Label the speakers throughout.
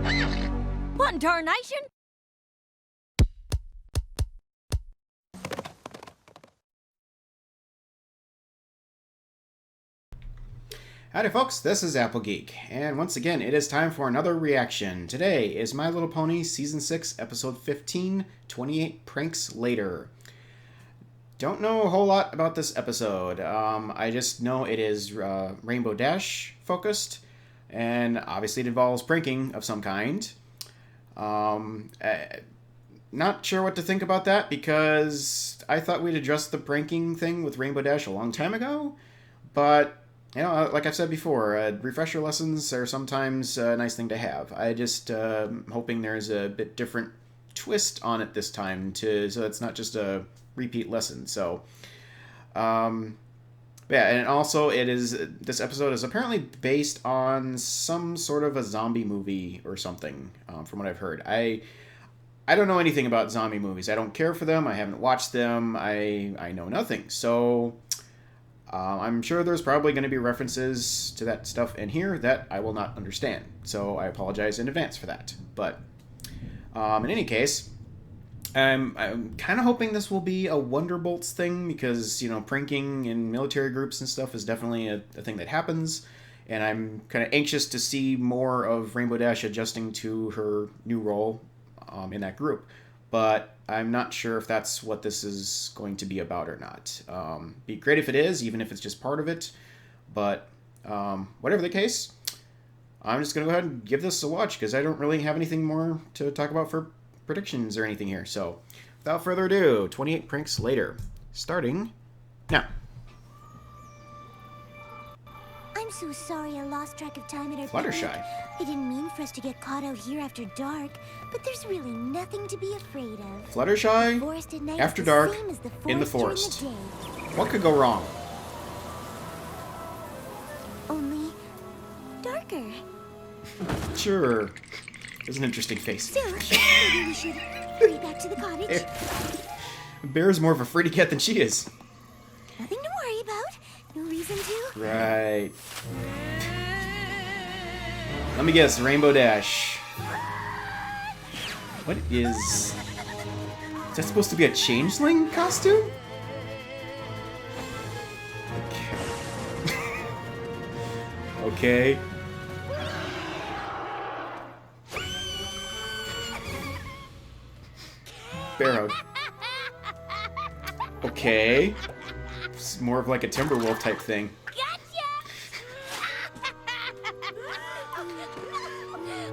Speaker 1: What in tarnation?
Speaker 2: Howdy folks, this is Apple Geek, and once again it is time for another reaction. Today is My Little Pony Season 6, Episode 15, 28 Pranks Later. Don't know a whole lot about this episode. I just know it is Rainbow Dash focused, and obviously it involves pranking of some kind. Not sure what to think about that, because I thought we'd addressed the pranking thing with Rainbow Dash a long time ago, but you know, like I've said before, refresher lessons are sometimes a nice thing to have. I just hoping there's a bit different twist on it this time, so it's not just a repeat lesson. So, yeah, and also this episode is apparently based on some sort of a zombie movie or something, from what I've heard. I don't know anything about zombie movies. I don't care for them. I haven't watched them. I know nothing. So I'm sure there's probably going to be references to that stuff in here that I will not understand. So I apologize in advance for that. But in any case, I'm kind of hoping this will be a Wonderbolts thing, because, you know, pranking in military groups and stuff is definitely a thing that happens. And I'm kind of anxious to see more of Rainbow Dash adjusting to her new role in that group. But I'm not sure if that's what this is going to be about or not. Be great if it is, even if it's just part of it. But whatever the case, I'm just going to go ahead and give this a watch, because I don't really have anything more to talk about for predictions or anything here. So without further ado, 28 Pranks Later, starting now.
Speaker 3: I'm so sorry I lost track of time at our
Speaker 2: Fluttershy.
Speaker 3: picnic. I didn't mean for us to get caught out here after dark, but there's really nothing to be afraid of.
Speaker 2: Fluttershy,
Speaker 3: Forest at night
Speaker 2: after
Speaker 3: is the
Speaker 2: dark,
Speaker 3: same as the
Speaker 2: in the
Speaker 3: forest
Speaker 2: forest.
Speaker 3: during the day.
Speaker 2: What could go wrong?
Speaker 3: Only darker.
Speaker 2: Sure. There's an interesting face.
Speaker 3: So, maybe we should hurry back to the cottage.
Speaker 2: Bear's more of a free cat than she is.
Speaker 3: Nothing to worry about. No reason to.
Speaker 2: Right. Let me guess, Rainbow Dash. What is that supposed to be, a changeling costume? Okay. Okay. Barrow. Okay. It's more of like a Timberwolf type thing.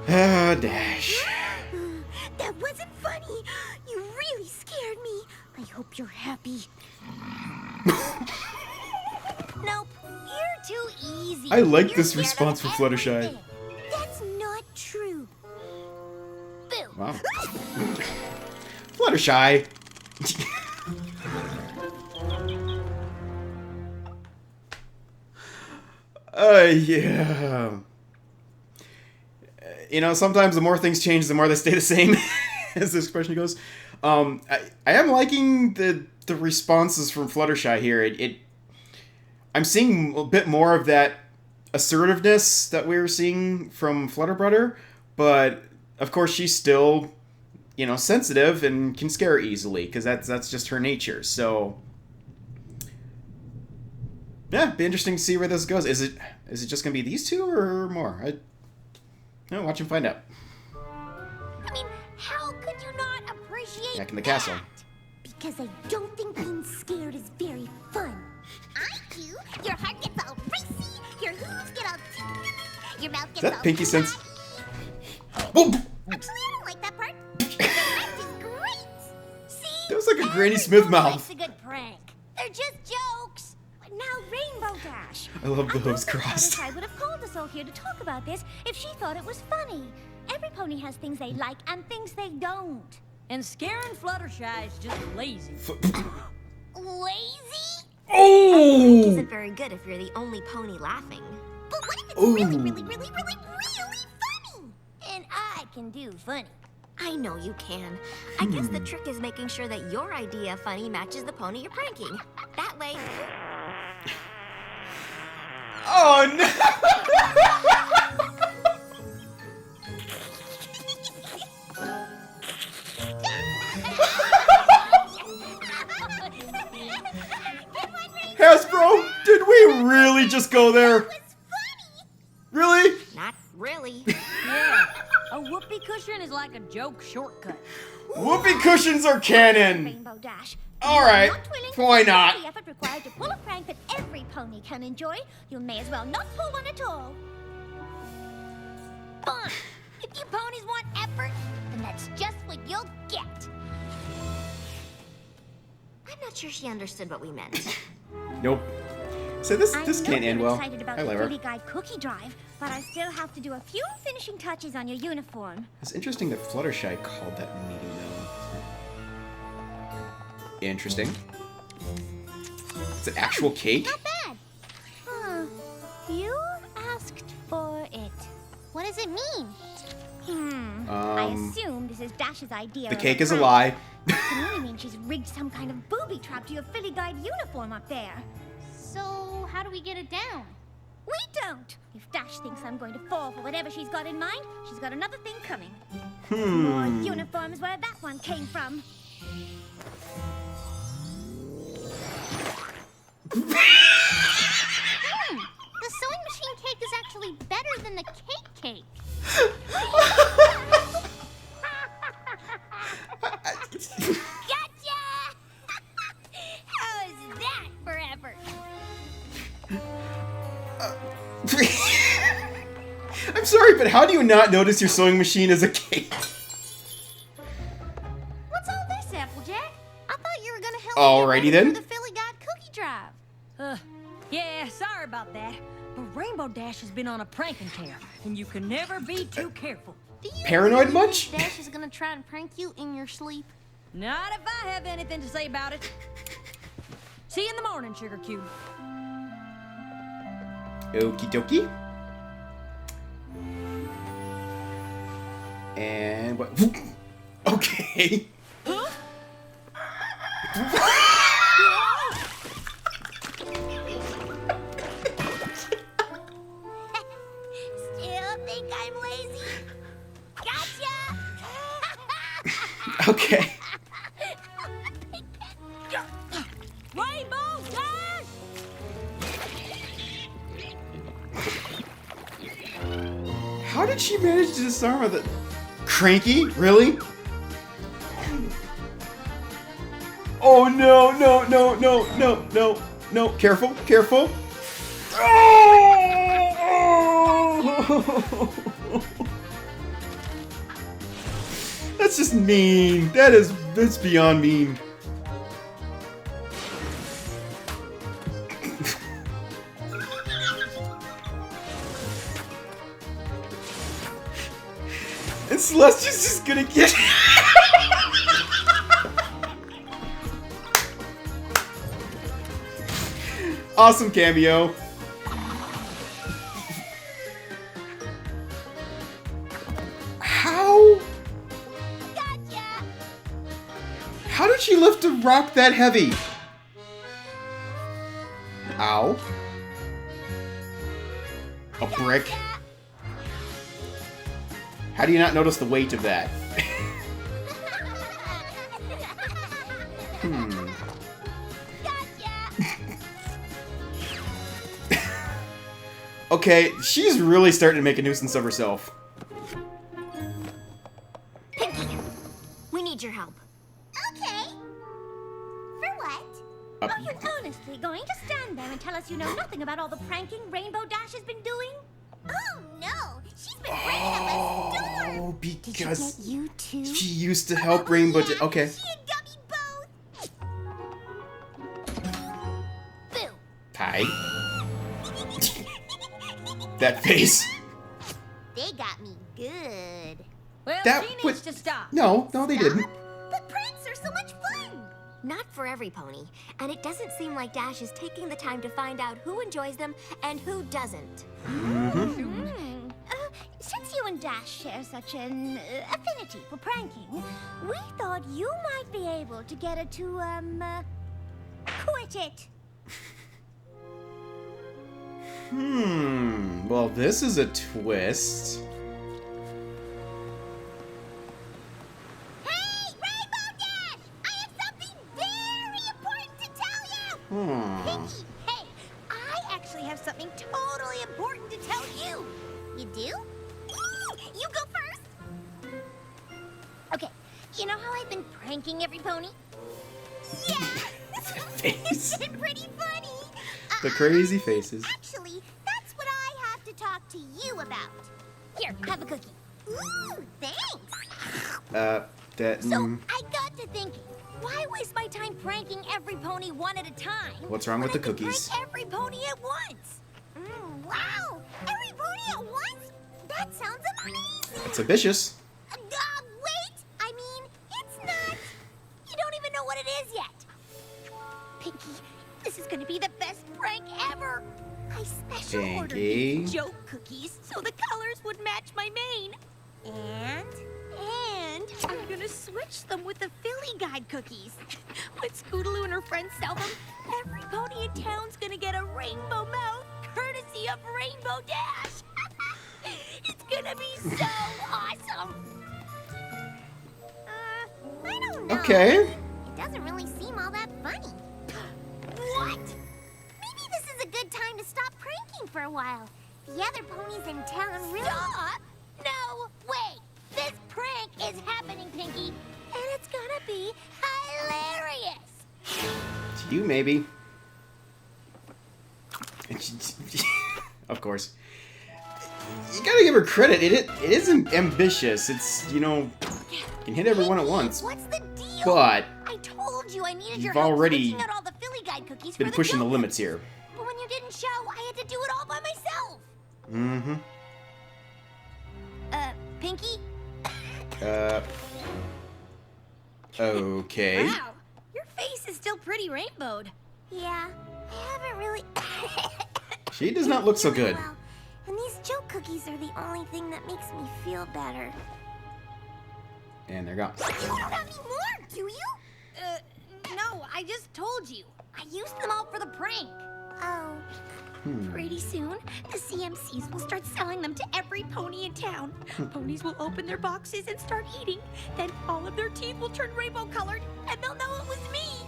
Speaker 2: Ah, Dash.
Speaker 3: That wasn't funny. You really scared me. I hope you're happy. Nope, you're too easy.
Speaker 2: I like
Speaker 3: You're
Speaker 2: this
Speaker 3: scared
Speaker 2: response
Speaker 3: of
Speaker 2: from Fluttershy.
Speaker 3: everything. That's not true. Boo.
Speaker 2: Wow. Fluttershy. Yeah. You know, sometimes the more things change, the more they stay the same, as the expression goes. I am liking the responses from Fluttershy here. I'm seeing a bit more of that assertiveness that we were seeing from Flutterbrudder, but of course she's still, you know, sensitive and can scare easily, because that's just her nature. So yeah, be interesting to see where this goes. Is it just gonna be these two or more? Watch and find out.
Speaker 3: I mean, how could you not appreciate
Speaker 2: Back in the
Speaker 3: that?
Speaker 2: castle.
Speaker 3: Because I don't think being scared is very fun. I do. Your heart gets all racy, your hooves get all tingly, your mouth gets
Speaker 2: Is that
Speaker 3: all
Speaker 2: Pinky Sense?
Speaker 3: Whoa. Actually, I don't like that part. The rest is great. See?
Speaker 2: That was like a Granny Smith
Speaker 3: Everyone
Speaker 2: mouth.
Speaker 3: likes a good prank. They're just jokes. But now Rainbow Dash.
Speaker 2: I love the hooves
Speaker 4: I
Speaker 2: crossed.
Speaker 4: would have called us all here to talk about this if she thought it was funny. Every pony has things they like and things they don't.
Speaker 1: And scaring Fluttershy is just lazy.
Speaker 3: Lazy?
Speaker 2: Oh!
Speaker 5: Isn't very good if you're the only pony laughing.
Speaker 3: But what if it's
Speaker 2: Ooh.
Speaker 3: really funny? And I can do funny.
Speaker 5: I know you can. I guess the trick is making sure that your idea of funny matches the pony you're pranking. That way...
Speaker 2: Oh no! really just go there?
Speaker 3: It was funny.
Speaker 2: Really?
Speaker 5: Not really.
Speaker 1: Yeah, a whoopee cushion is like a joke shortcut.
Speaker 2: Whoopee cushions are canon.
Speaker 4: Rainbow Dash.
Speaker 2: All right,
Speaker 4: Not willing to
Speaker 2: why
Speaker 4: take
Speaker 2: not?
Speaker 4: The effort required to pull a prank that every pony can enjoy. You may as well not pull one at all.
Speaker 3: Fine. If you ponies want effort, then that's just what you'll get.
Speaker 5: I'm not sure she understood what we meant.
Speaker 2: Nope. So this
Speaker 4: I
Speaker 2: can't
Speaker 4: know
Speaker 2: end
Speaker 4: you're
Speaker 2: well.
Speaker 4: excited about
Speaker 2: Hi,
Speaker 4: the
Speaker 2: Lyra.
Speaker 4: Philly Guide cookie drive, but I still have to do a few finishing touches on your uniform.
Speaker 2: It's interesting that Fluttershy called that meeting though. Interesting. It's an actual cake?
Speaker 3: Not bad.
Speaker 4: Huh. You asked for it.
Speaker 3: What does it mean?
Speaker 4: I assume this is Dash's idea.
Speaker 2: The
Speaker 4: of
Speaker 2: cake is a
Speaker 4: prank.
Speaker 2: lie.
Speaker 4: It can only mean she's rigged some kind of booby trap to your Philly Guide uniform up there.
Speaker 3: So, how do we get it down?
Speaker 4: We don't. If Dash thinks I'm going to fall for whatever she's got in mind, she's got another thing coming. More uniforms where that one came from.
Speaker 3: The sewing machine cake is actually better than the cake cake. Gotcha! How is that for effort?
Speaker 2: I'm sorry, but how do you not notice your sewing machine is a cake?
Speaker 3: What's all this, Applejack? I thought you were gonna help
Speaker 2: Alrighty
Speaker 3: me get ready
Speaker 2: then.
Speaker 3: for the Philly Guide cookie drive.
Speaker 1: Yeah, sorry about that. But Rainbow Dash has been on a pranking tear, and you can never be too careful.
Speaker 3: Do you
Speaker 2: Paranoid
Speaker 3: really
Speaker 2: much?
Speaker 3: think Dash is gonna try and prank you in your sleep?
Speaker 1: Not if I have anything to say about it. See you in the morning, Sugar Cube.
Speaker 2: Okie dokie. And what? Okay.
Speaker 3: Still think I'm lazy? Gotcha!
Speaker 2: Okay.
Speaker 1: Rainbow Dash!
Speaker 2: How did she manage to disarm her? The Cranky? Really? Oh no, no, no, no, no, no, no. Careful, careful. Oh! That's just mean. That's beyond mean. And Celestia's just gonna get. Awesome cameo. How?
Speaker 3: Gotcha!
Speaker 2: How did she lift a rock that heavy? Ow. A brick. How do you not notice the weight of that? Okay, she's really starting to make a nuisance of herself.
Speaker 5: Pinky, we need your help.
Speaker 3: Okay. For what?
Speaker 4: Are you honestly going to stand there and tell us you know nothing about all the pranking Rainbow Dash has been doing?
Speaker 3: Oh no! She's been bringing up a storm!
Speaker 2: Oh,
Speaker 3: Did she
Speaker 2: because
Speaker 3: get you too?
Speaker 2: she used to help Rainbow.
Speaker 3: Yeah,
Speaker 2: Okay.
Speaker 3: She and Gummy both! Boo!
Speaker 2: Hi. That face.
Speaker 3: They got me good.
Speaker 1: Well,
Speaker 2: That
Speaker 1: she
Speaker 2: would-
Speaker 1: needs to stop.
Speaker 2: No, they didn't.
Speaker 3: But pranks are so much fun!
Speaker 5: Not for every pony, and it doesn't seem like Dash is taking the time to find out who enjoys them and who doesn't.
Speaker 4: Since you and Dash share such an affinity for pranking, we thought you might be able to get her to, quit it.
Speaker 2: Well, this is a twist.
Speaker 3: Hey, Rainbow Dash! I have something very important to tell you!
Speaker 2: Hmm.
Speaker 3: Pinky, hey, I actually have something You know how I've been pranking every pony? Yeah!
Speaker 2: Face.
Speaker 3: It's pretty funny.
Speaker 2: The crazy faces.
Speaker 3: Actually, that's what I have to talk to you about. Here, have a cookie. Ooh, thanks.
Speaker 2: That.
Speaker 3: I got to thinking, why waste my time pranking every pony one at a time?
Speaker 2: What's wrong with
Speaker 3: when
Speaker 2: the
Speaker 3: I could
Speaker 2: cookies?
Speaker 3: Prank every pony at once. Wow! Every pony at once? That sounds amazing.
Speaker 2: It's ambitious.
Speaker 3: Wait! I mean, it's not. You don't even know what it is yet. Pinky, this is gonna be the best prank ever. I special ordered
Speaker 2: Pinky.
Speaker 3: these joke cookies so the colors would match my mane. And I'm gonna switch them with the Philly Guide cookies. When Scootaloo and her friends sell them, every pony in town's gonna get a rainbow mouth, courtesy of Rainbow Dash. It's gonna be so awesome. I don't know.
Speaker 2: Okay.
Speaker 3: It doesn't really seem all that funny. What? Maybe this is a good time to stop pranking for a while. The other ponies in town really... Stop? No, wait. This prank is happening, Pinky. And it's gonna be hilarious.
Speaker 2: To you, maybe. Of course. You gotta give her credit. It isn't ambitious. It's, you know, you can hit everyone at once.
Speaker 3: What's the deal?
Speaker 2: But
Speaker 3: I told you I needed your
Speaker 2: you've
Speaker 3: help
Speaker 2: already
Speaker 3: switching out all the Philly Guide cookies
Speaker 2: been
Speaker 3: for
Speaker 2: pushing the
Speaker 3: joke
Speaker 2: limits
Speaker 3: cookies.
Speaker 2: here.
Speaker 3: But when you didn't show, I had to do it all by myself.
Speaker 2: Mm-hmm.
Speaker 3: Pinky?
Speaker 2: Okay.
Speaker 3: Wow, your face is still pretty rainbowed. Yeah, I haven't really...
Speaker 2: She does not look so
Speaker 3: feeling
Speaker 2: good.
Speaker 3: well, and these joke cookies are the only thing that makes me feel better.
Speaker 2: And they're gone.
Speaker 3: You don't have any more, do you? No, I just told you. I used them all for the prank. Oh. Pretty soon, the CMCs will start selling them to every pony in town. Ponies will open their boxes and start eating. Then all of their teeth will turn rainbow colored, and they'll know it was me.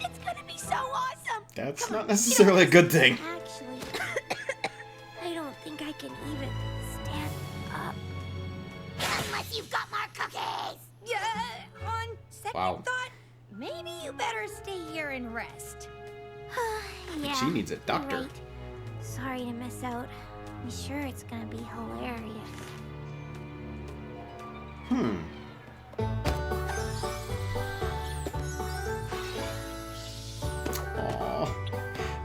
Speaker 3: It's gonna be so awesome.
Speaker 2: That's
Speaker 3: Come
Speaker 2: not
Speaker 3: on,
Speaker 2: necessarily a good thing.
Speaker 3: Actually, I don't think I can even stand up. Unless you've got more cookies. Yeah, on second
Speaker 2: Wow.
Speaker 3: thought, maybe you better stay here and rest. Yeah,
Speaker 2: She needs a doctor.
Speaker 3: you're right. Sorry to miss out. I'm sure it's gonna be hilarious.
Speaker 2: Aw.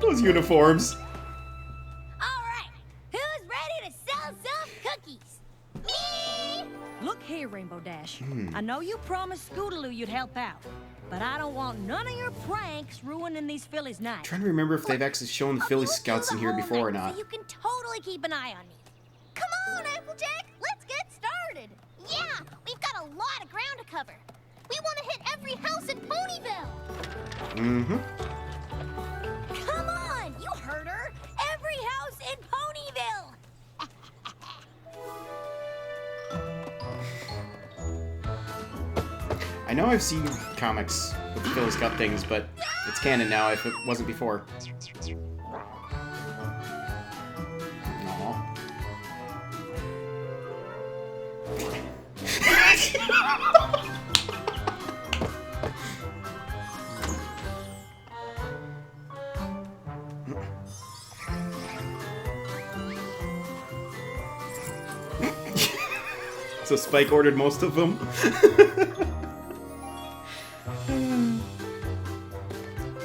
Speaker 2: Those uniforms.
Speaker 3: All right, who's ready to sell some cookies? Me!
Speaker 1: Look here, Rainbow Dash. I know you promised Scootaloo you'd help out, but I don't want none of your pranks ruining these fillies'
Speaker 2: I'm
Speaker 1: nights.
Speaker 2: trying to remember if they've actually shown the Philly
Speaker 3: You'll do
Speaker 2: Scouts in
Speaker 3: the
Speaker 2: here
Speaker 3: whole
Speaker 2: before or
Speaker 3: night,
Speaker 2: not.
Speaker 3: So you can totally keep an eye on me. Come on, Applejack, let's get started. Yeah, we've got a lot of ground to cover. We want to hit every house in Ponyville.
Speaker 2: Mm-hmm.
Speaker 3: Come on, you heard her. Every house in Ponyville.
Speaker 2: I know I've seen comics with the Philly Scout things, but it's canon now if it wasn't before. Aw. So Spike ordered most of them.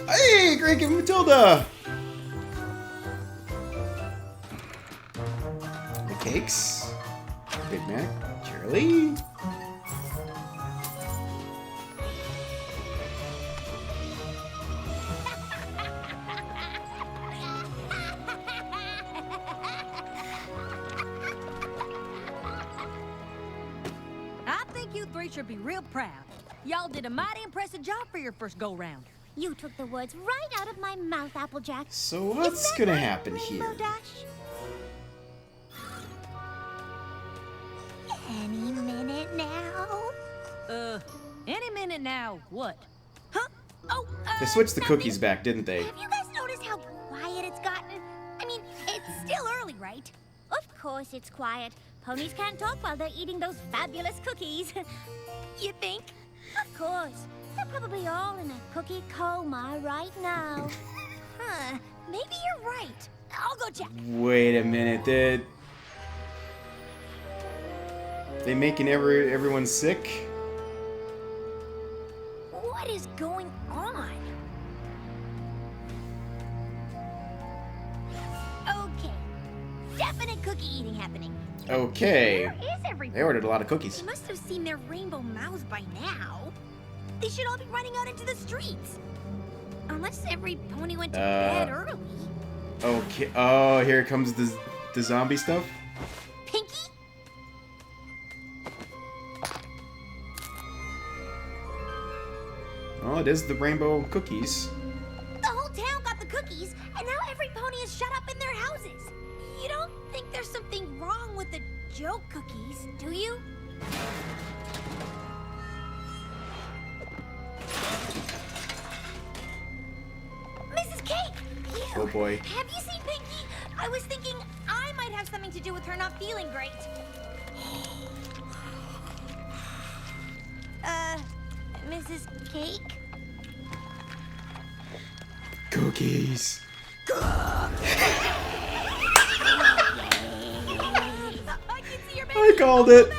Speaker 2: Hey, Greg and Matilda! The cakes. Big Mac. Cheerily.
Speaker 1: I think you three should be real proud. Y'all did a mighty impressive job for your first go-round.
Speaker 3: You took the words right out of my mouth, Applejack.
Speaker 2: So what's
Speaker 3: Isn't that
Speaker 2: gonna
Speaker 3: right,
Speaker 2: happen
Speaker 3: Rainbow
Speaker 2: here?
Speaker 3: Dash? Any minute now.
Speaker 1: Any minute now, what? Huh?
Speaker 3: Oh,
Speaker 2: They switched the
Speaker 3: nothing.
Speaker 2: cookies back, didn't they?
Speaker 3: Have you guys noticed how quiet it's gotten? I mean, it's still early, right? Of course it's quiet. Ponies can't talk while they're eating those fabulous cookies. You think?
Speaker 4: Of course. They're probably all in a cookie coma right now.
Speaker 3: Huh. Maybe you're right. I'll go check.
Speaker 2: Wait a minute, they making everyone sick?
Speaker 3: What is going on? Okay. Definite cookie eating happening.
Speaker 2: Okay.
Speaker 3: Where is everybody?
Speaker 2: They ordered a lot of cookies.
Speaker 3: They must have seen their rainbow mouths by now. They should all be running out into the streets. Unless every pony went to bed early.
Speaker 2: Okay. Oh, here comes the zombie stuff.
Speaker 3: Pinky?
Speaker 2: Oh, it is the rainbow cookies.
Speaker 3: The whole town got the cookies, and now every pony is shut up in their houses. You don't think there's something wrong with the joke cookies, do you? Mrs. Cake!
Speaker 2: Oh boy.
Speaker 3: Have you seen Pinky? I was thinking I might have something to do with her not feeling great. Mrs. Cake?
Speaker 2: Cookies.
Speaker 3: I can see your
Speaker 2: I called it.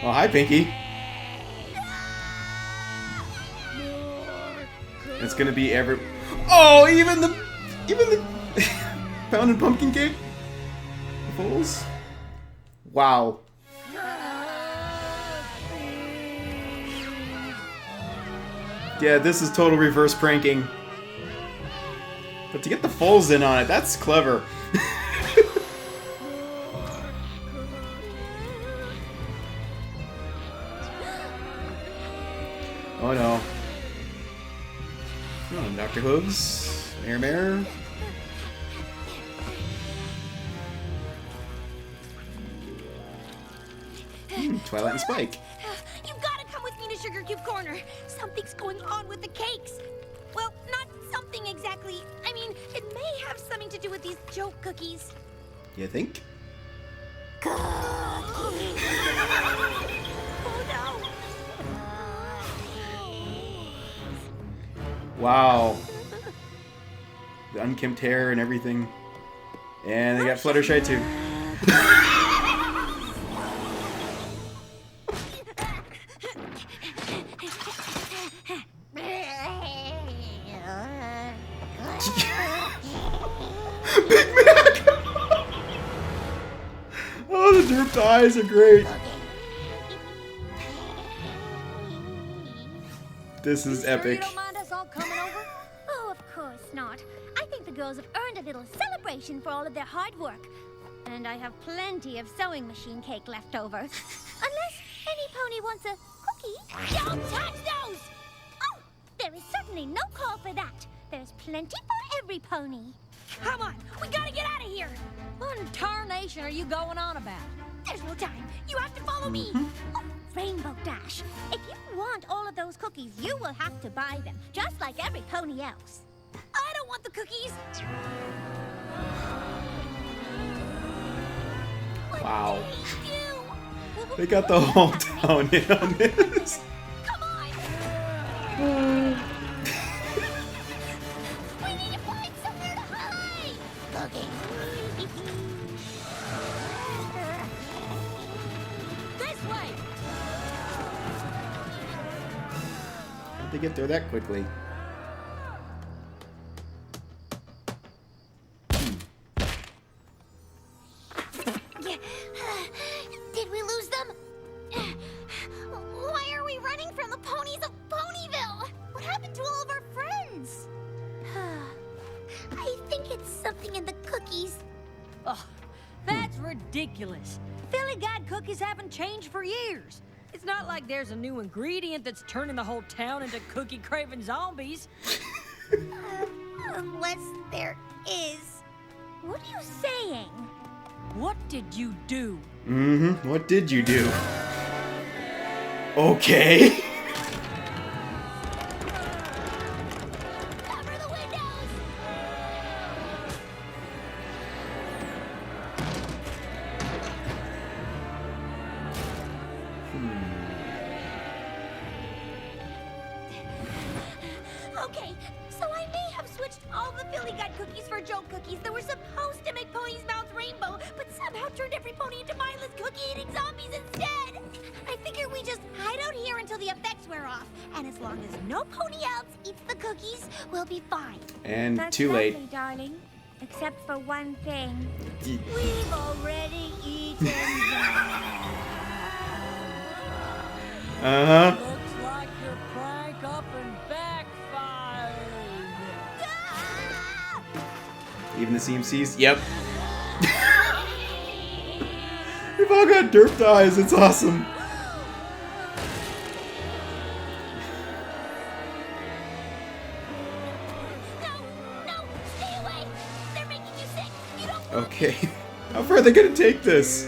Speaker 2: Oh, hi, Pinky. It's gonna be every. Oh, even the pounded pumpkin cake. The fools. Wow. Yeah, this is total reverse pranking. But to get the foals in on it, that's clever. Oh no. Oh, Dr. Hooves. Mayor. Twilight and Spike.
Speaker 3: You've got to come with me to Sugar Cube Corner. Something's going on with the cakes. Well, not something exactly. I mean, it may have something to do with these joke cookies.
Speaker 2: You think?
Speaker 3: Oh no!
Speaker 2: Wow. The unkempt hair and everything. And they got Fluttershy too. Big Mac! Oh, the drooped eyes are great. This is
Speaker 1: Sure you
Speaker 2: epic.
Speaker 1: don't mind us all coming over?
Speaker 4: Oh, of course not. I think the girls have earned a little celebration for all of their hard work. And I have plenty of sewing machine cake left over. Unless any pony wants a cookie.
Speaker 3: Don't touch those!
Speaker 4: Oh, there is certainly no call for that. There's plenty for every pony.
Speaker 3: Come on, we gotta get out of here.
Speaker 1: What in tarnation are you going on about?
Speaker 3: There's no time. You have to follow me.
Speaker 4: Oh, Rainbow Dash, if you want all of those cookies, you will have to buy them, just like every pony else.
Speaker 3: I don't want the cookies.
Speaker 2: Wow.
Speaker 3: Thank you.
Speaker 2: They got the whole town in on this.
Speaker 3: Come on. We need to find somewhere to hide.
Speaker 1: This way!
Speaker 2: How'd they get there that quickly?
Speaker 3: Did we lose them? Why are we running from the ponies of Ponyville? What happened to all of our friends? I think it's something in the cookies.
Speaker 1: Oh, that's ridiculous. Philly Guide cookies haven't changed for years. It's not like there's a new ingredient that's turning the whole town into cookie-craving zombies.
Speaker 3: Unless there is.
Speaker 4: What are you saying?
Speaker 1: What did you do?
Speaker 2: Mm-hmm. What did you do? Okay.
Speaker 3: Cover the windows! All the Philly got cookies for joke cookies that were supposed to make ponies' mouths rainbow, but somehow turned every pony into mindless cookie-eating zombies instead. I figure we just hide out here until the effects wear off, and as long as no pony else eats the cookies, we'll be fine.
Speaker 2: And
Speaker 4: That's
Speaker 2: too late.
Speaker 4: lovely, darling. Except for one thing.
Speaker 3: We've already eaten them.
Speaker 2: Uh-huh.
Speaker 1: Looks like your prank up and backfired.
Speaker 3: Ah!
Speaker 2: Even the CMCs? Yep. We've all got derped eyes. It's awesome.
Speaker 3: No, stay away. They're making you sick. You don't want
Speaker 2: Okay. How far are they gonna take this?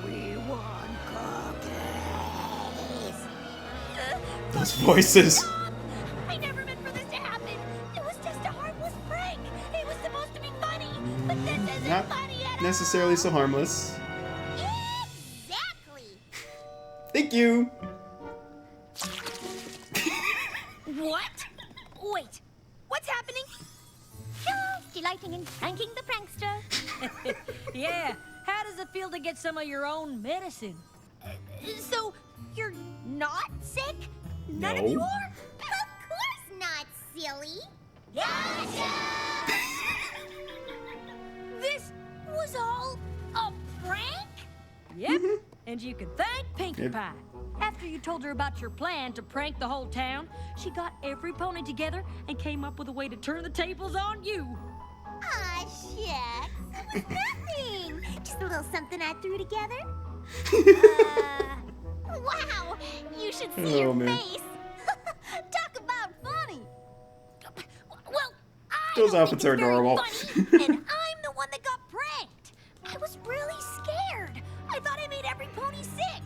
Speaker 3: We want cookies.
Speaker 2: Those voices.
Speaker 3: Stop! I never meant for this to happen. It was just a harmless prank. It was supposed to be funny, but this isn't
Speaker 2: Not
Speaker 3: funny at all.
Speaker 2: necessarily so harmless.
Speaker 3: Exactly.
Speaker 2: Thank you.
Speaker 3: What? Wait. What's happening?
Speaker 4: Just delighting in pranking the prankster.
Speaker 1: Yeah, how does it feel to get some of your own medicine?
Speaker 3: So you're not sick? None
Speaker 2: No.
Speaker 3: of you are? Of course not, silly. Gotcha! This was all a prank?
Speaker 1: Yep, and you can thank Pinkie
Speaker 2: Yep.
Speaker 1: Pie. After you told her about your plan to prank the whole town, she got every pony together and came up with a way to turn the tables on you.
Speaker 3: Aw, shucks. It was nothing. Just a little something I threw together. Wow, you should see
Speaker 2: Oh,
Speaker 3: your
Speaker 2: man.
Speaker 3: face. Talk about funny. Well, I
Speaker 2: Those
Speaker 3: don't
Speaker 2: outfits
Speaker 3: think
Speaker 2: are
Speaker 3: it's very
Speaker 2: adorable.
Speaker 3: funny, and I'm the one that got pranked. I was really scared. I thought I made every pony sick.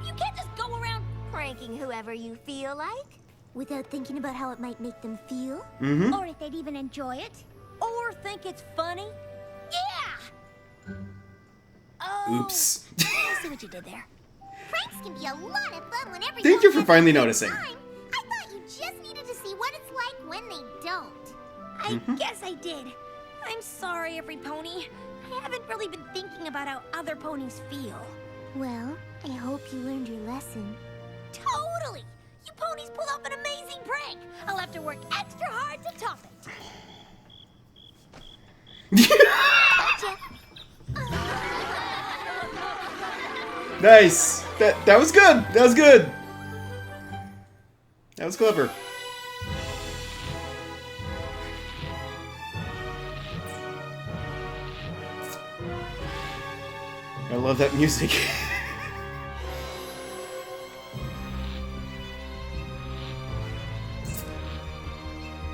Speaker 3: You can't just go around.
Speaker 5: Pranking whoever you feel like, without thinking about how it might make them feel.
Speaker 2: Mm-hmm.
Speaker 4: Or if they'd even enjoy it.
Speaker 1: Or think it's funny.
Speaker 3: Yeah. Oh,
Speaker 2: Oops.
Speaker 3: I see what you did there. Pranks can be a lot of fun when everyone
Speaker 2: Thank you for
Speaker 3: has
Speaker 2: finally
Speaker 3: a good
Speaker 2: noticing.
Speaker 3: time. I thought you just needed to see what it's like when they don't. I guess I did. I'm sorry, every pony. I haven't really been thinking about how other ponies feel.
Speaker 5: Well, I hope you learned your lesson.
Speaker 3: Totally! You ponies pulled off an amazing prank. I'll have to work extra hard to top it. Gotcha.
Speaker 2: Nice. That was good. That was good. That was clever. I love that music.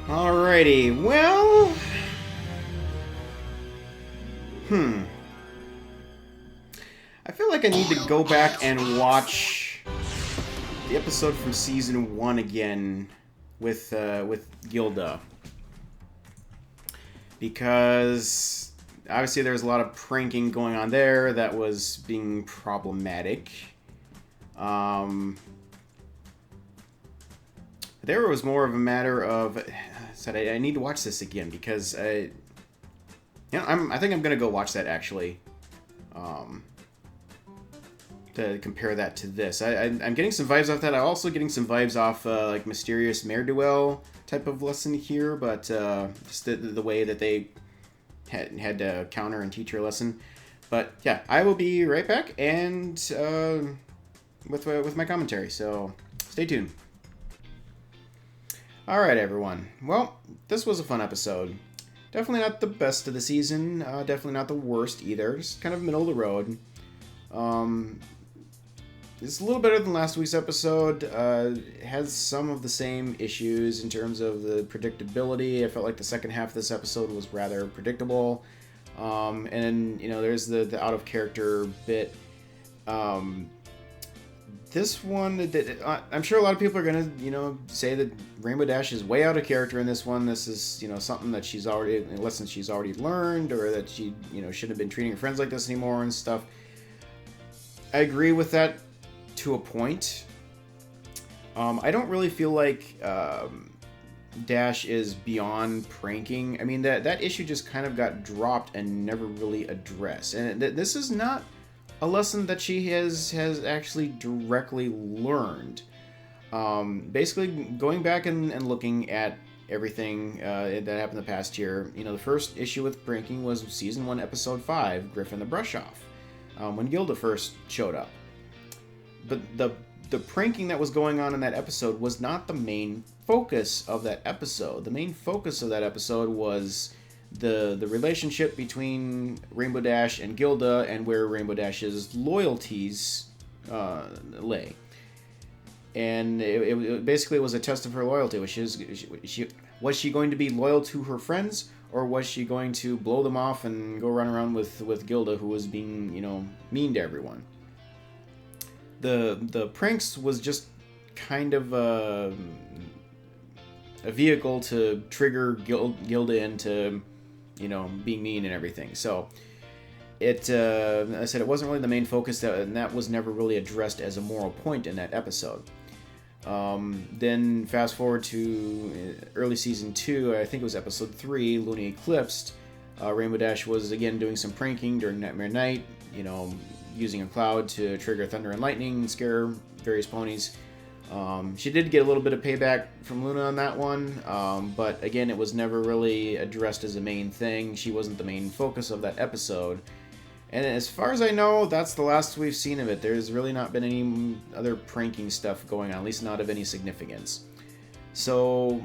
Speaker 2: Alrighty, well... I feel like I need to go back and watch the episode from season 1 again with Gilda. Because obviously there was a lot of pranking going on there that was being problematic. There was more of a matter of... I need to watch this again because I think I'm gonna go watch that actually, to compare that to this. I'm getting some vibes off that. I'm also getting some vibes off like Mysterious Mare Duel type of lesson here, but just the way that they had to counter and teach her a lesson. But yeah, I will be right back and with my commentary. So stay tuned. Alright everyone, well, this was a fun episode. Definitely not the best of the season, definitely not the worst either, just kind of middle of the road. It's a little better than last week's episode, it has some of the same issues in terms of the predictability. I felt like the second half of this episode was rather predictable, and you know, there's the out of character bit. This one, I'm sure a lot of people are gonna, say that Rainbow Dash is way out of character in this one. This is, something that a lesson she's already learned, or that she, shouldn't have been treating her friends like this anymore and stuff. I agree with that to a point. I don't really feel like Dash is beyond pranking. I mean, that issue just kind of got dropped and never really addressed. And this is not a lesson that she has actually directly learned. Basically, going back and looking at everything that happened the past year, the first issue with pranking was Season 1, Episode 5, Griffin the Brush-Off, when Gilda first showed up. But the pranking that was going on in that episode was not the main focus of that episode. The main focus of that episode was the relationship between Rainbow Dash and Gilda and where Rainbow Dash's loyalties lay. And it basically was a test of her loyalty. Was she going to be loyal to her friends, or was she going to blow them off and go run around with Gilda, who was being, mean to everyone? The pranks was just kind of a vehicle to trigger Gilda into, being mean and everything. So I said it wasn't really the main focus, and that was never really addressed as a moral point in that episode. Then fast forward to early season 2, I think it was episode 3, Luna Eclipsed. Rainbow Dash was again doing some pranking during Nightmare Night, using a cloud to trigger thunder and lightning and scare various ponies. She did get a little bit of payback from Luna on that one, but again, it was never really addressed as a main thing. She wasn't the main focus of that episode. And as far as I know, that's the last we've seen of it. There's really not been any other pranking stuff going on, at least not of any significance. So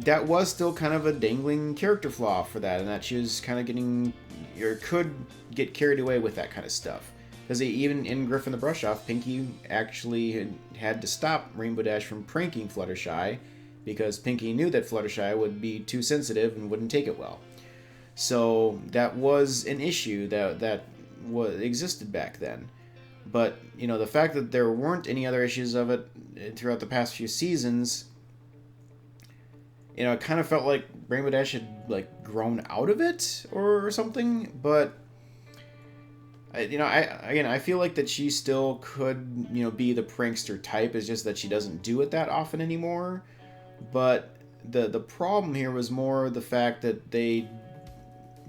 Speaker 2: that was still kind of a dangling character flaw for that, and that she was kind of getting, or could get carried away with that kind of stuff. Because even in Griffin the Brush-Off, Pinky actually had to stop Rainbow Dash from pranking Fluttershy, because Pinky knew that Fluttershy would be too sensitive and wouldn't take it well. So that was an issue that existed back then. But, the fact that there weren't any other issues of it throughout the past few seasons, it kind of felt like Rainbow Dash had, grown out of it or something. But, I feel like that she still could, be the prankster type. It's just that she doesn't do it that often anymore. But the problem here was more the fact that they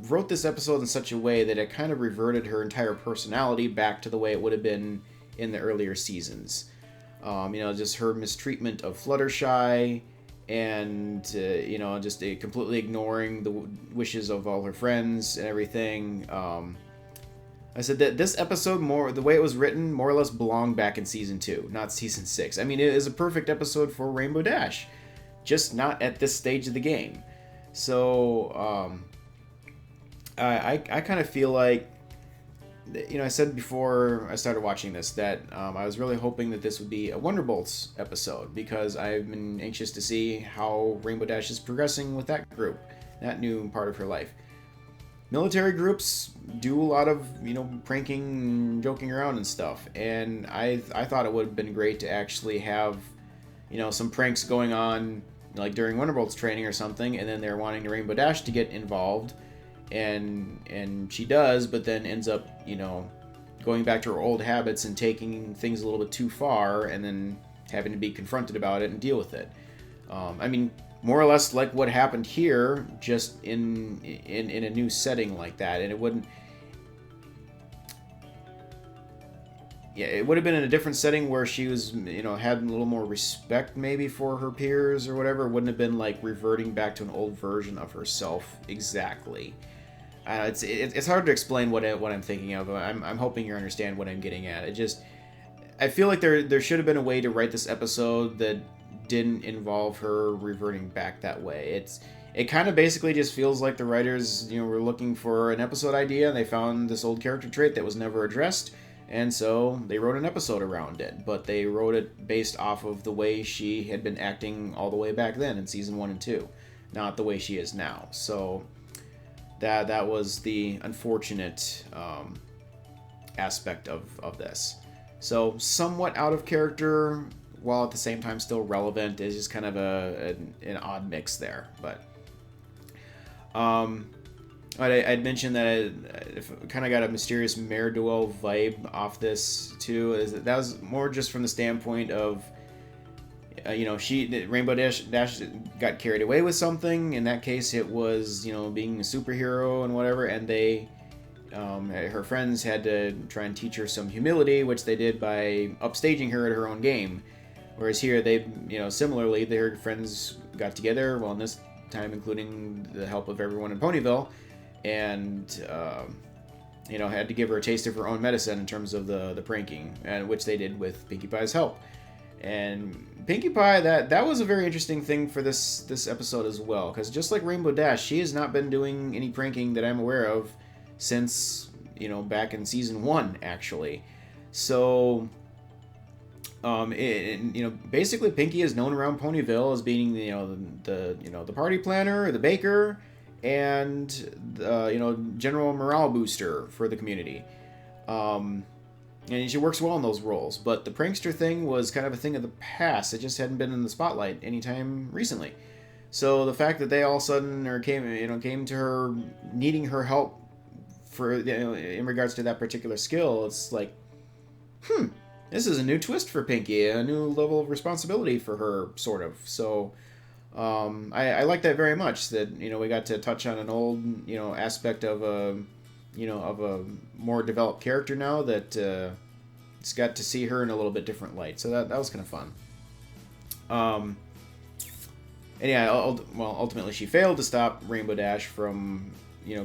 Speaker 2: wrote this episode in such a way that it kind of reverted her entire personality back to the way it would have been in the earlier seasons. Just her mistreatment of Fluttershy, and just completely ignoring the wishes of all her friends and everything. I said that this episode, the way it was written, more or less belonged back in season 2, not season 6. I mean, it is a perfect episode for Rainbow Dash, just not at this stage of the game. So I kind of feel like, I said before I started watching this that I was really hoping that this would be a Wonderbolts episode, because I've been anxious to see how Rainbow Dash is progressing with that group, that new part of her life. Military groups do a lot of, pranking and joking around and stuff, and I thought it would have been great to actually have, some pranks going on, like during Wonderbolts training or something, and then they're wanting Rainbow Dash to get involved. And she does, but then ends up, going back to her old habits and taking things a little bit too far, and then having to be confronted about it and deal with it. More or less like what happened here, just in a new setting like that. And it wouldn't... Yeah, it would have been in a different setting where she was, had a little more respect maybe for her peers or whatever. It wouldn't have been like reverting back to an old version of herself exactly. It's hard to explain what I'm thinking of. I'm hoping you understand what I'm getting at. I feel like there should have been a way to write this episode that didn't involve her reverting back that way. It kind of basically just feels like the writers, were looking for an episode idea, and they found this old character trait that was never addressed, and so they wrote an episode around it. But they wrote it based off of the way she had been acting all the way back then in season 1 and 2, not the way she is now. So that was the unfortunate aspect of this. So somewhat out of character, while at the same time still relevant, is just kind of an odd mix there. But I'd mentioned that I kind of got a mysterious Mare Duel vibe off this too. That was more just from the standpoint of Rainbow Dash got carried away with something. In that case, it was, being a superhero and whatever, and her friends had to try and teach her some humility, which they did by upstaging her at her own game. Whereas here, similarly, their friends got together, well, in this time including the help of everyone in Ponyville, and, had to give her a taste of her own medicine in terms of the pranking, and which they did with Pinkie Pie's help. And Pinkie Pie, that was a very interesting thing for this episode as well, because just like Rainbow Dash, she has not been doing any pranking that I'm aware of since, back in season 1, actually. So, basically Pinkie is known around Ponyville as being, the party planner, the baker, and, general morale booster for the community. And she works well in those roles, but the prankster thing was kind of a thing of the past. It just hadn't been in the spotlight anytime recently. So the fact that they all of a sudden came to her needing her help for in regards to that particular skill, it's like, this is a new twist for Pinkie, a new level of responsibility for her, sort of. So I like that very much. That we got to touch on an old aspect of a more developed character now that it's got to see her in a little bit different light. So that was kind of fun. And yeah, ultimately she failed to stop Rainbow Dash from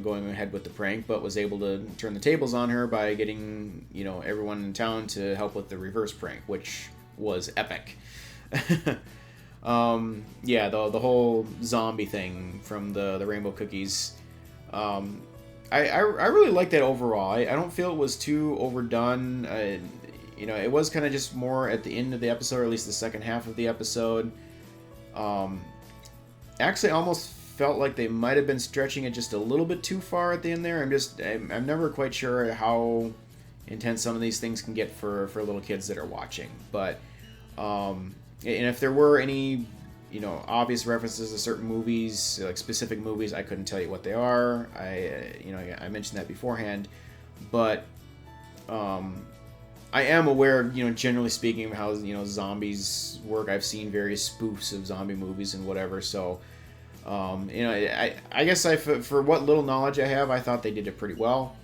Speaker 2: going ahead with the prank, but was able to turn the tables on her by getting everyone in town to help with the reverse prank, which was epic. The whole zombie thing from the rainbow cookies. I really like that overall. I don't feel it was too overdone. It was kind of just more at the end of the episode, or at least the second half of the episode. Actually, I almost felt like they might have been stretching it just a little bit too far at the end there. I'm never quite sure how intense some of these things can get for little kids that are watching. But, and if there were any obvious references to certain movies, like specific movies, I couldn't tell you what they are. I mentioned that beforehand, but I am aware, generally speaking, of how zombies work. I've seen various spoofs of zombie movies and whatever. So, I guess for what little knowledge I have, I thought they did it pretty well.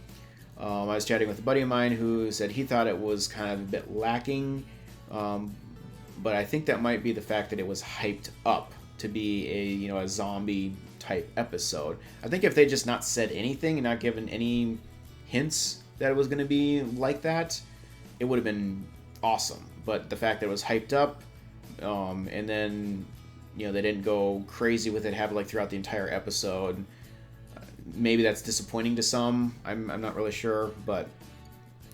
Speaker 2: I was chatting with a buddy of mine who said he thought it was kind of a bit lacking. But I think that might be the fact that it was hyped up to be a zombie type episode. I think if they just not said anything and not given any hints that it was going to be like that, it would have been awesome. But the fact that it was hyped up, and then they didn't go crazy with it, have it like throughout the entire episode. Maybe that's disappointing to some. I'm not really sure, but.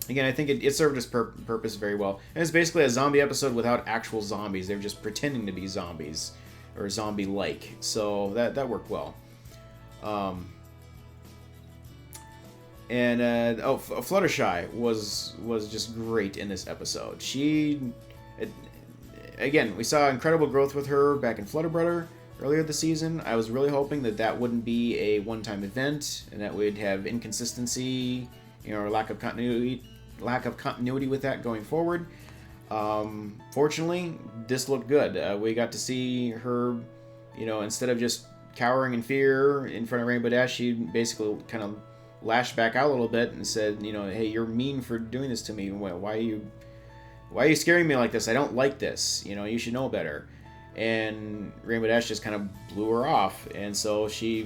Speaker 2: Again, I think it served its purpose very well. And it's basically a zombie episode without actual zombies. They're just pretending to be zombies, or zombie-like. So that worked well. Fluttershy was just great in this episode. Again, we saw incredible growth with her back in Flutterbrudder earlier this season. I was really hoping that wouldn't be a one-time event, and that we'd have inconsistency, or lack of continuity with that going forward. Fortunately, this looked good. We got to see her, instead of just cowering in fear in front of Rainbow Dash, she basically kind of lashed back out a little bit and said, hey, you're mean for doing this to me. Why are you scaring me like this? I don't like this. You should know better. And Rainbow Dash just kind of blew her off. And so she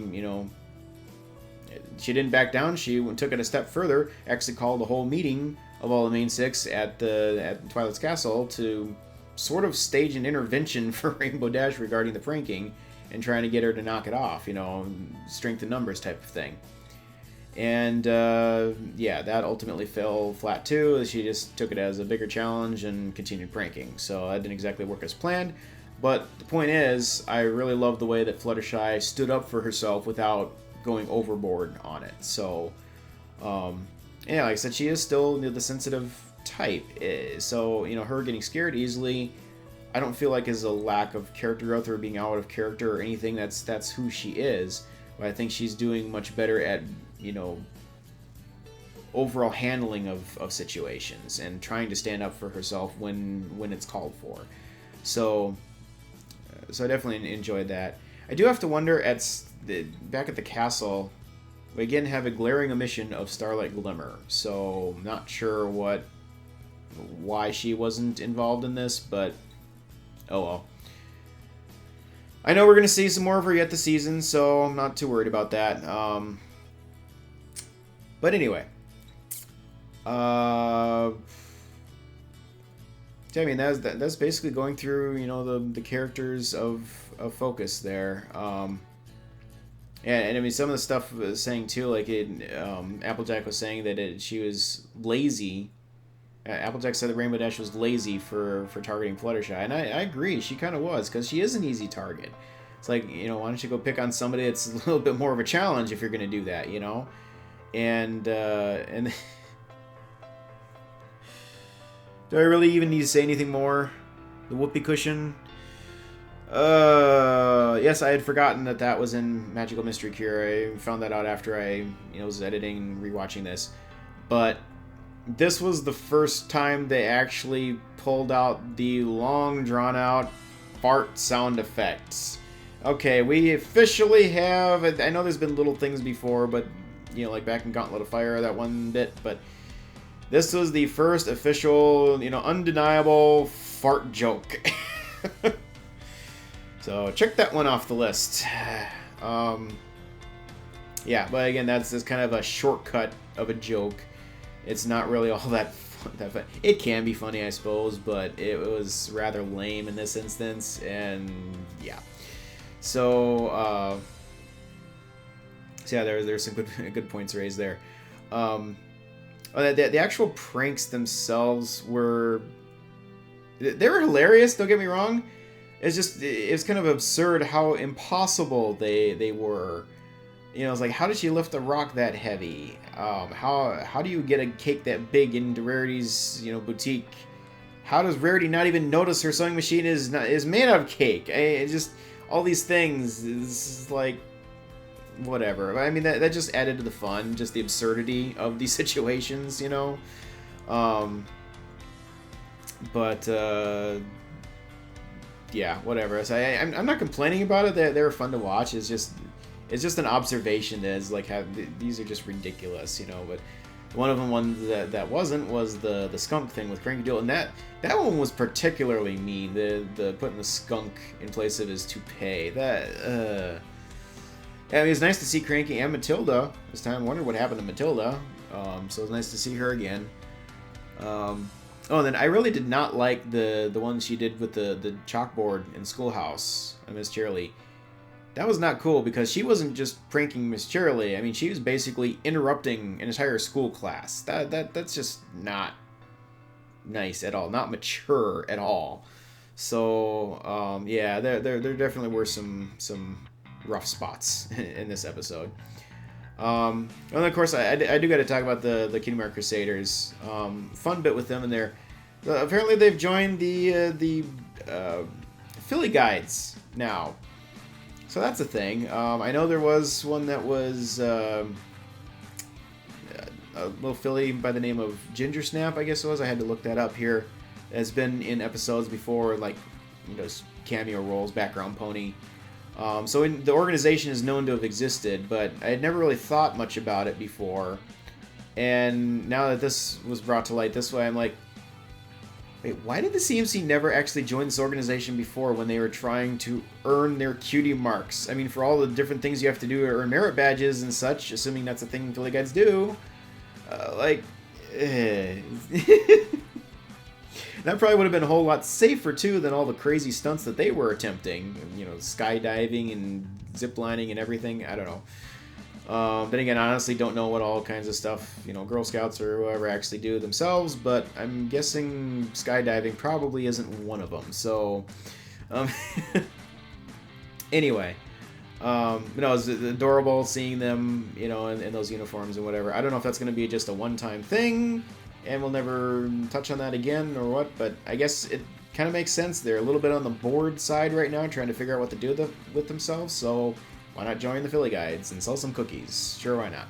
Speaker 2: didn't back down. She took it a step further. Actually called a whole meeting of all the main six at Twilight's Castle to sort of stage an intervention for Rainbow Dash regarding the pranking and trying to get her to knock it off. Strength in numbers type of thing. And that ultimately fell flat too. She just took it as a bigger challenge and continued pranking. So that didn't exactly work as planned. But the point is, I really love the way that Fluttershy stood up for herself without going overboard on it. So, like I said, she is still the sensitive type. So, her getting scared easily, I don't feel like is a lack of character growth or being out of character or anything. That's who she is. But I think she's doing much better at, overall handling of situations and trying to stand up for herself when it's called for. So, I definitely enjoyed that. I do have to wonder back at the castle, we again have a glaring omission of Starlight Glimmer. So not sure why she wasn't involved in this, but oh well. I know we're gonna see some more of her yet this season, so I'm not too worried about that. But anyway, I mean that's basically going through, you know, the characters of Focus there. And I mean, some of the stuff was saying too, like Applejack was saying that she was lazy. Applejack said that Rainbow Dash was lazy for targeting Fluttershy, and I agree, she kind of was, because she is an easy target. It's like, you know, why don't you go pick on somebody that's a little bit more of a challenge if you're going to do that, you know? And do I really even need to say anything more? The whoopee cushion. Yes, I had forgotten that was in Magical Mystery Cure. I found that out after I, was editing and rewatching this. But this was the first time they actually pulled out the long drawn out fart sound effects. Okay, we officially have, I know there's been little things before, but, like back in Gauntlet of Fire, that one bit, but this was the first official, undeniable fart joke. So check that one off the list. Yeah, but again, that's kind of a shortcut of a joke. It's not really all that fun. It can be funny, I suppose, but it was rather lame in this instance, and yeah. So yeah, there's some good points raised there. The actual pranks themselves were hilarious. Don't get me wrong. It's kind of absurd how impossible they were. It's like, how did she lift a rock that heavy? How do you get a cake that big into Rarity's boutique? How does Rarity not even notice her sewing machine is made out of cake? Just all these things is like whatever. I mean, that just added to the fun, just the absurdity of these situations, But yeah, whatever. So I'm not complaining about it. They were fun to watch. It's just an observation that is like how these are just ridiculous, But one of them, that wasn't, was the skunk thing with Cranky Joel, and that one was particularly mean. The putting the skunk in place of his toupee. I mean, it was nice to see Cranky and Matilda this time. I wondered what happened to Matilda. So it was nice to see her again. Oh, and then I really did not like the one she did with the chalkboard in Schoolhouse, Miss Cheerilee. That was not cool, because she wasn't just pranking Miss Cheerilee. I mean, she was basically interrupting an entire school class. That's just not nice at all, not mature at all. So yeah, there definitely were some rough spots in this episode. And then of course I do got to talk about the Kingdom Hearts Crusaders. Fun bit with them in there. Apparently they've joined the Philly Guides now. So that's a thing. I know there was one that was a little filly by the name of Ginger Snap, I guess it was. I had to look that up here. Has been in episodes before, like, cameo roles, background pony. So the organization is known to have existed, but I had never really thought much about it before. And now that this was brought to light this way, I'm like, wait, why did the CMC never actually join this organization before when they were trying to earn their cutie marks? I mean, for all the different things you have to do to earn merit badges and such, assuming that's a thing Philly Guides do, that probably would have been a whole lot safer, too, than all the crazy stunts that they were attempting. Skydiving and ziplining and everything. I don't know. Then again, I honestly don't know what all kinds of stuff, Girl Scouts or whoever actually do themselves, but I'm guessing skydiving probably isn't one of them. So, anyway, it was adorable seeing them, in those uniforms and whatever. I don't know if that's going to be just a one-time thing, and we'll never touch on that again or what, but I guess it kind of makes sense. They're a little bit on the bored side right now, trying to figure out what to do with themselves, so why not join the Philly Guides and sell some cookies? Sure, why not?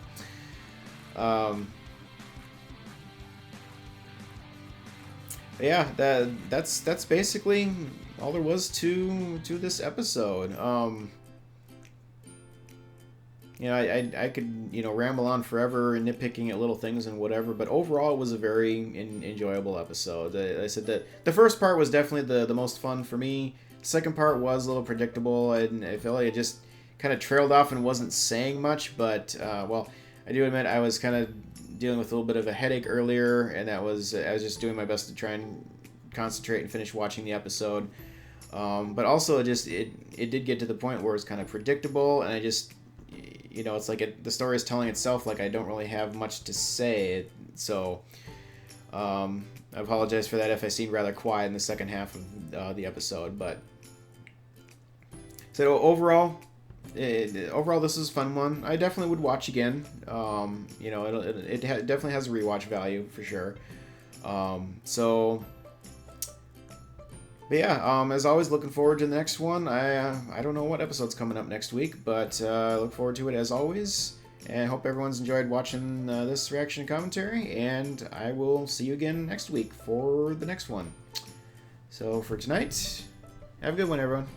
Speaker 2: Yeah, that's basically all there was to this episode. You know, I could, you know, ramble on forever and nitpicking at little things and whatever, but overall it was a very enjoyable episode. I said that the first part was definitely the most fun for me. The second part was a little predictable, and I feel like it just kind of trailed off and wasn't saying much, but, well, I do admit I was kind of dealing with a little bit of a headache earlier, and I was just doing my best to try and concentrate and finish watching the episode. But also it did get to the point where it's kind of predictable, and I just, you know, it's like the story is telling itself, like I don't really have much to say. So I apologize for that if I seemed rather quiet in the second half of the episode, but so overall this is a fun one. I definitely would watch again. You know, it definitely has a rewatch value for sure. But yeah, as always, looking forward to the next one. I don't know what episode's coming up next week, but I look forward to it as always. And hope everyone's enjoyed watching this reaction and commentary. And I will see you again next week for the next one. So for tonight, have a good one, everyone.